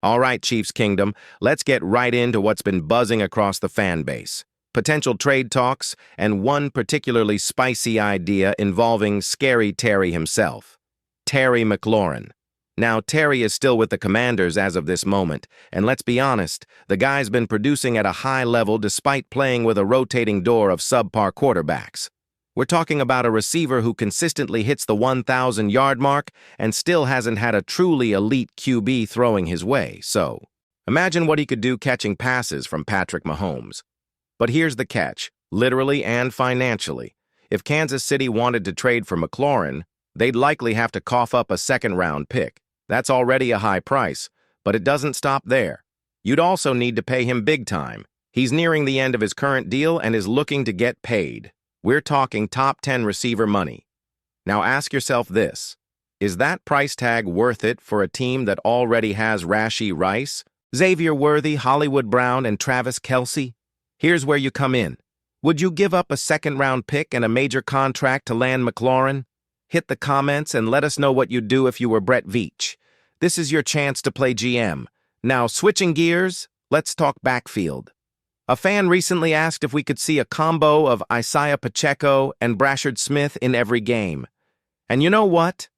All right, Chiefs Kingdom, let's get right into what's been buzzing across the fan base. Potential trade talks, and one particularly spicy idea involving Scary Terry himself, Terry McLaurin. Now, Terry is still with the Commanders as of this moment, and let's be honest, the guy's been producing at a high level despite playing with a rotating door of subpar quarterbacks. We're talking about a receiver who consistently hits the 1,000-yard mark and still hasn't had a truly elite QB throwing his way, so imagine what he could do catching passes from Patrick Mahomes. But here's the catch, literally and financially. If Kansas City wanted to trade for McLaurin, they'd likely have to cough up a second-round pick. That's already a high price, but it doesn't stop there. You'd also need to pay him big time. He's nearing the end of his current deal and is looking to get paid. We're talking top 10 receiver money. Now ask yourself this, is that price tag worth it for a team that already has Rashee Rice, Xavier Worthy, Hollywood Brown, and Travis Kelce? Here's where you come in. Would you give up a second-round pick and a major contract to land McLaurin? Hit the comments and let us know what you'd do if you were Brett Veach. This is your chance to play GM. Now, switching gears, let's talk backfield. A fan recently asked if we could see a combo of Isaiah Pacheco and Bryce Smith in every game. And you know what?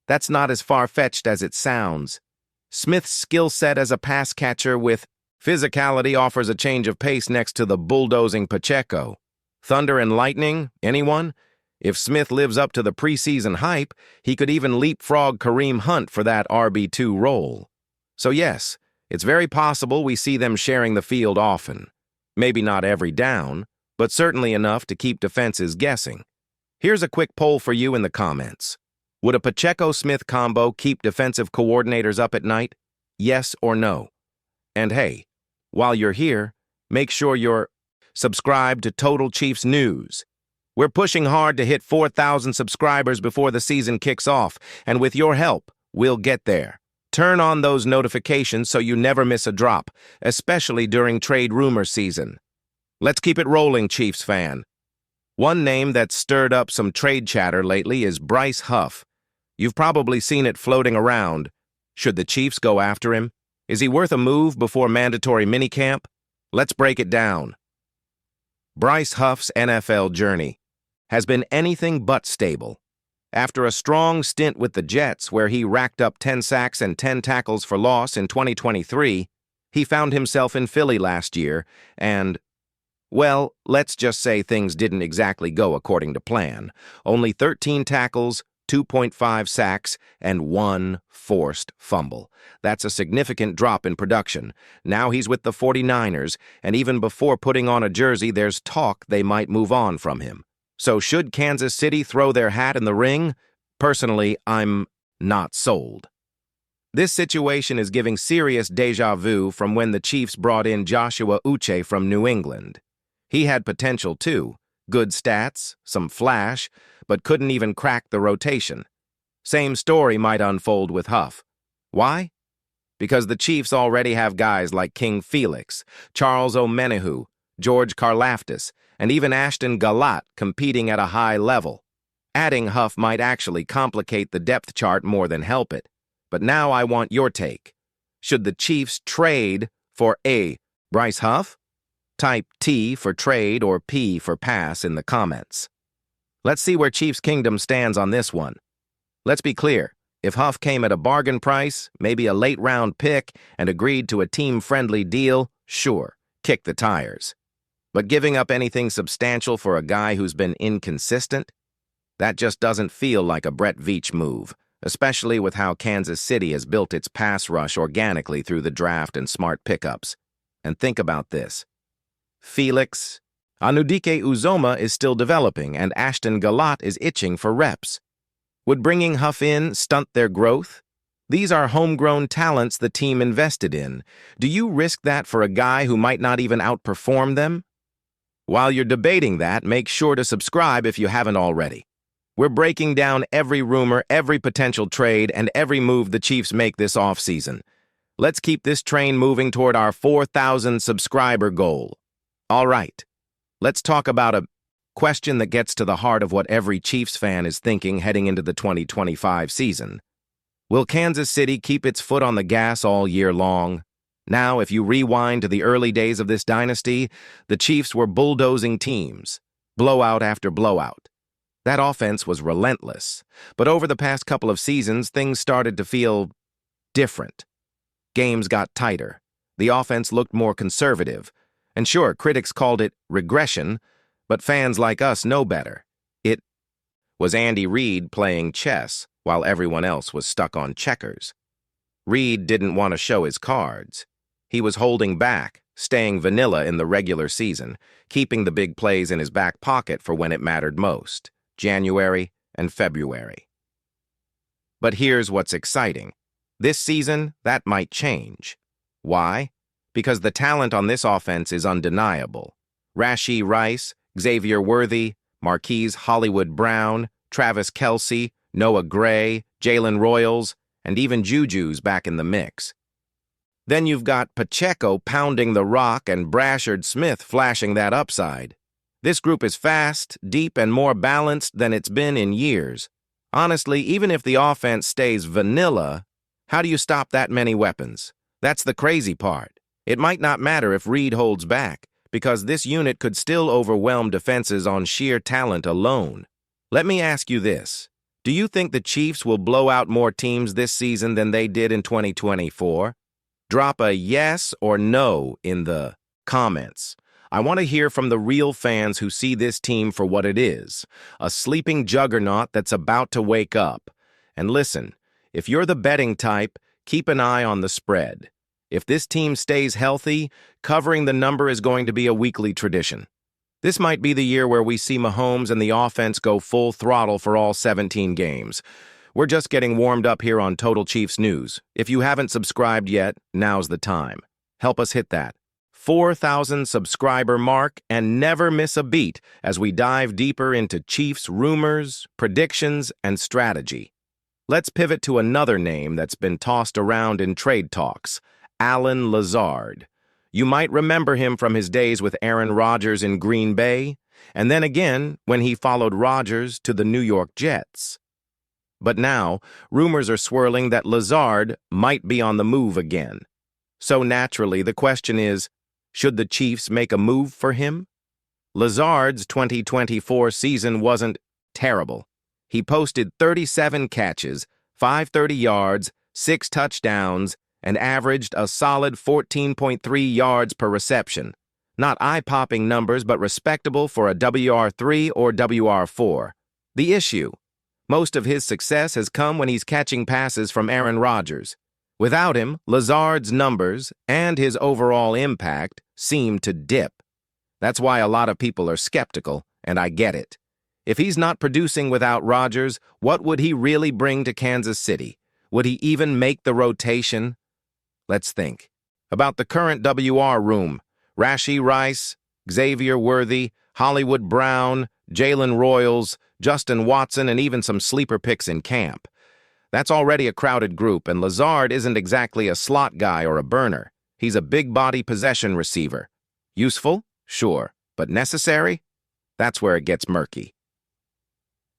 That's not as far-fetched as it sounds. Smith's skill set as a pass catcher with physicality offers a change of pace next to the bulldozing Pacheco. Thunder and lightning, anyone? If Smith lives up to the preseason hype, he could even leapfrog Kareem Hunt for that RB2 role. So yes, it's very possible we see them sharing the field often. Maybe not every down, but certainly enough to keep defenses guessing. Here's a quick poll for you in the comments. Would a Pacheco-Smith combo keep defensive coordinators up at night? Yes or no? And hey, while you're here, make sure you're subscribed to Total Chiefs News. We're pushing hard to hit 4,000 subscribers before the season kicks off, and with your help, we'll get there. Turn on those notifications so you never miss a drop, especially during trade rumor season. Let's keep it rolling, Chiefs fan. One name that's stirred up some trade chatter lately is Bryce Huff. You've probably seen it floating around. Should the Chiefs go after him? Is he worth a move before mandatory minicamp? Let's break it down. Bryce Huff's NFL journey has been anything but stable. After a strong stint with the Jets, where he racked up 10 sacks and 10 tackles for loss in 2023, he found himself in Philly last year, and, well, let's just say things didn't exactly go according to plan. Only 13 tackles, 2.5 sacks, and 1 forced fumble. That's a significant drop in production. Now he's with the 49ers, and even before putting on a jersey, there's talk they might move on from him. So should Kansas City throw their hat in the ring? Personally, I'm not sold. This situation is giving serious deja vu from when the Chiefs brought in Joshua Uche from New England. He had potential too, good stats, some flash, but couldn't even crack the rotation. Same story might unfold with Huff. Why? Because the Chiefs already have guys like King Felix, Charles Omenihu, George Karlaftis, and even Ashton Galat competing at a high level. Adding Huff might actually complicate the depth chart more than help it. But now I want your take. Should the Chiefs trade for A, Bryce Huff? Type T for trade or P for pass in the comments. Let's see where Chiefs Kingdom stands on this one. Let's be clear. If Huff came at a bargain price, maybe a late-round pick, and agreed to a team-friendly deal, sure, kick the tires. But giving up anything substantial for a guy who's been inconsistent? That just doesn't feel like a Brett Veach move, especially with how Kansas City has built its pass rush organically through the draft and smart pickups. And think about this. Felix Anudike Uzoma is still developing, and Ashton Galat is itching for reps. Would bringing Huff in stunt their growth? These are homegrown talents the team invested in. Do you risk that for a guy who might not even outperform them? While you're debating that, make sure to subscribe if you haven't already. We're breaking down every rumor, every potential trade, and every move the Chiefs make this offseason. Let's keep this train moving toward our 4,000 subscriber goal. All right, let's talk about a question that gets to the heart of what every Chiefs fan is thinking heading into the 2025 season. Will Kansas City keep its foot on the gas all year long? Now, if you rewind to the early days of this dynasty, the Chiefs were bulldozing teams, blowout after blowout. That offense was relentless, but over the past couple of seasons, things started to feel different. Games got tighter. The offense looked more conservative. And sure, critics called it regression, but fans like us know better. It was Andy Reid playing chess while everyone else was stuck on checkers. Reid didn't want to show his cards. He was holding back, staying vanilla in the regular season, keeping the big plays in his back pocket for when it mattered most, January and February. But here's what's exciting. This season, that might change. Why? Because the talent on this offense is undeniable. Rashee Rice, Xavier Worthy, Marquise Hollywood Brown, Travis Kelce, Noah Gray, Jalen Royals, and even Juju's back in the mix. Then you've got Pacheco pounding the rock and Bryce Smith flashing that upside. This group is fast, deep, and more balanced than it's been in years. Honestly, even if the offense stays vanilla, how do you stop that many weapons? That's the crazy part. It might not matter if Reid holds back, because this unit could still overwhelm defenses on sheer talent alone. Let me ask you this. Do you think the Chiefs will blow out more teams this season than they did in 2024? Drop a yes or no in the comments. I want to hear from the real fans who see this team for what it is, a sleeping juggernaut that's about to wake up. And listen, if you're the betting type, keep an eye on the spread. If this team stays healthy, covering the number is going to be a weekly tradition. This might be the year where we see Mahomes and the offense go full throttle for all 17 games. We're just getting warmed up here on Total Chiefs News. If you haven't subscribed yet, now's the time. Help us hit that 4,000 subscriber mark and never miss a beat as we dive deeper into Chiefs rumors, predictions, and strategy. Let's pivot to another name that's been tossed around in trade talks, Allen Lazard. You might remember him from his days with Aaron Rodgers in Green Bay, and then again when he followed Rodgers to the New York Jets. But now, rumors are swirling that Lazard might be on the move again. So naturally, the question is, should the Chiefs make a move for him? Lazard's 2024 season wasn't terrible. He posted 37 catches, 530 yards, 6 touchdowns, and averaged a solid 14.3 yards per reception. Not eye-popping numbers, but respectable for a WR3 or WR4. The issue: most of his success has come when he's catching passes from Aaron Rodgers. Without him, Lazard's numbers and his overall impact seem to dip. That's why a lot of people are skeptical, and I get it. If he's not producing without Rodgers, what would he really bring to Kansas City? Would he even make the rotation? Let's think. About the current WR room: Rashee Rice, Xavier Worthy, Hollywood Brown, Jalen Royals, Justin Watson, and even some sleeper picks in camp. That's already a crowded group, and Lazard isn't exactly a slot guy or a burner. He's a big-body possession receiver. Useful? Sure. But necessary? That's where it gets murky.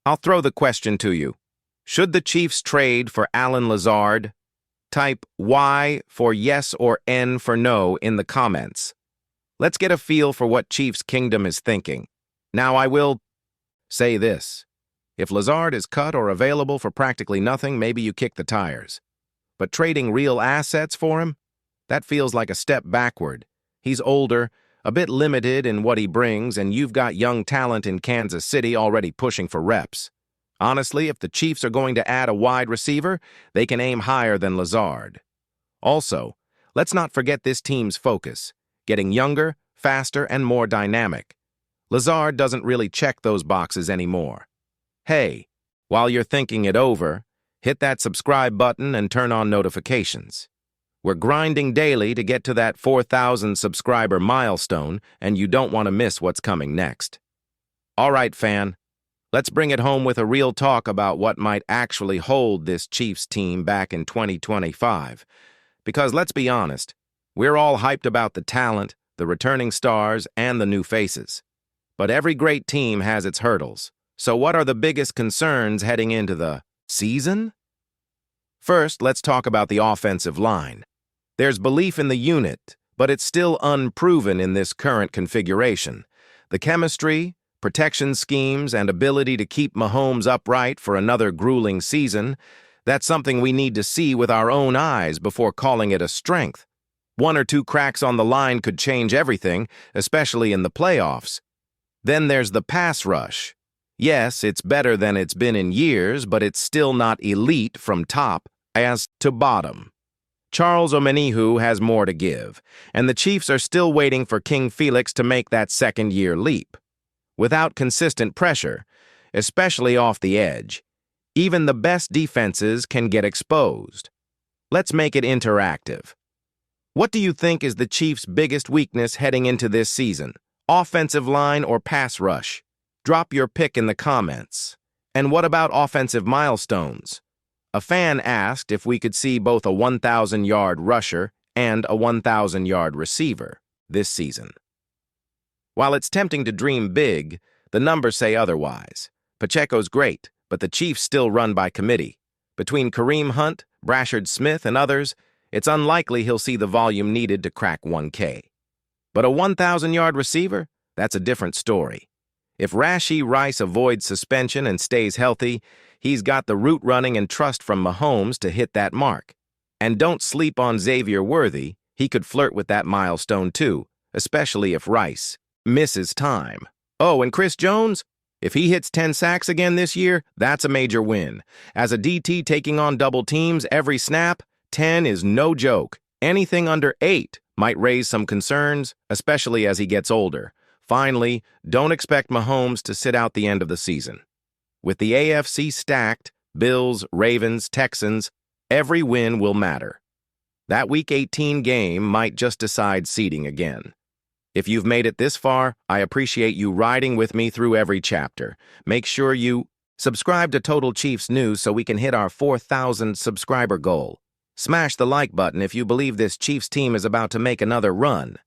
I'll throw the question to you. Should the Chiefs trade for Allen Lazard? Type Y for yes or N for no in the comments. Let's get a feel for what Chiefs Kingdom is thinking. Now, I will say this. If Lazard is cut or available for practically nothing, maybe you kick the tires. But trading real assets for him? That feels like a step backward. He's older, a bit limited in what he brings, and you've got young talent in Kansas City already pushing for reps. Honestly, if the Chiefs are going to add a wide receiver, they can aim higher than Lazard. Also, let's not forget this team's focus: getting younger, faster, and more dynamic. Lazard doesn't really check those boxes anymore. Hey, while you're thinking it over, hit that subscribe button and turn on notifications. We're grinding daily to get to that 4,000 subscriber milestone, and you don't want to miss what's coming next. All right, fan, let's bring it home with a real talk about what might actually hold this Chiefs team back in 2025. Because let's be honest, we're all hyped about the talent, the returning stars, and the new faces. But every great team has its hurdles. So what are the biggest concerns heading into the season? First, let's talk about the offensive line. There's belief in the unit, but it's still unproven in this current configuration. The chemistry, protection schemes, and ability to keep Mahomes upright for another grueling season, that's something we need to see with our own eyes before calling it a strength. One or two cracks on the line could change everything, especially in the playoffs. Then there's the pass rush. Yes, it's better than it's been in years, but it's still not elite from top as to bottom. Charles Omenihu has more to give, and the Chiefs are still waiting for King Felix to make that second-year leap. Without consistent pressure, especially off the edge, even the best defenses can get exposed. Let's make it interactive. What do you think is the Chiefs' biggest weakness heading into this season? Offensive line or pass rush? Drop your pick in the comments. And what about offensive milestones? A fan asked if we could see both a 1,000-yard rusher and a 1,000-yard receiver this season. While it's tempting to dream big, the numbers say otherwise. Pacheco's great, but the Chiefs still run by committee. Between Kareem Hunt, Pacheco and Smith, and others, it's unlikely he'll see the volume needed to crack 1K. But a 1,000-yard receiver? That's a different story. If Rashee Rice avoids suspension and stays healthy, he's got the route running and trust from Mahomes to hit that mark. And don't sleep on Xavier Worthy. He could flirt with that milestone too, especially if Rice misses time. Oh, and Chris Jones? If he hits 10 sacks again this year, that's a major win. As a DT taking on double teams every snap, 10 is no joke. Anything under 8 might raise some concerns, especially as he gets older. Finally, don't expect Mahomes to sit out the end of the season. With the AFC stacked, Bills, Ravens, Texans, every win will matter. That Week 18 game might just decide seeding again. If you've made it this far, I appreciate you riding with me through every chapter. Make sure you subscribe to Total Chiefs News so we can hit our 4,000 subscriber goal. Smash the like button if you believe this Chiefs team is about to make another run.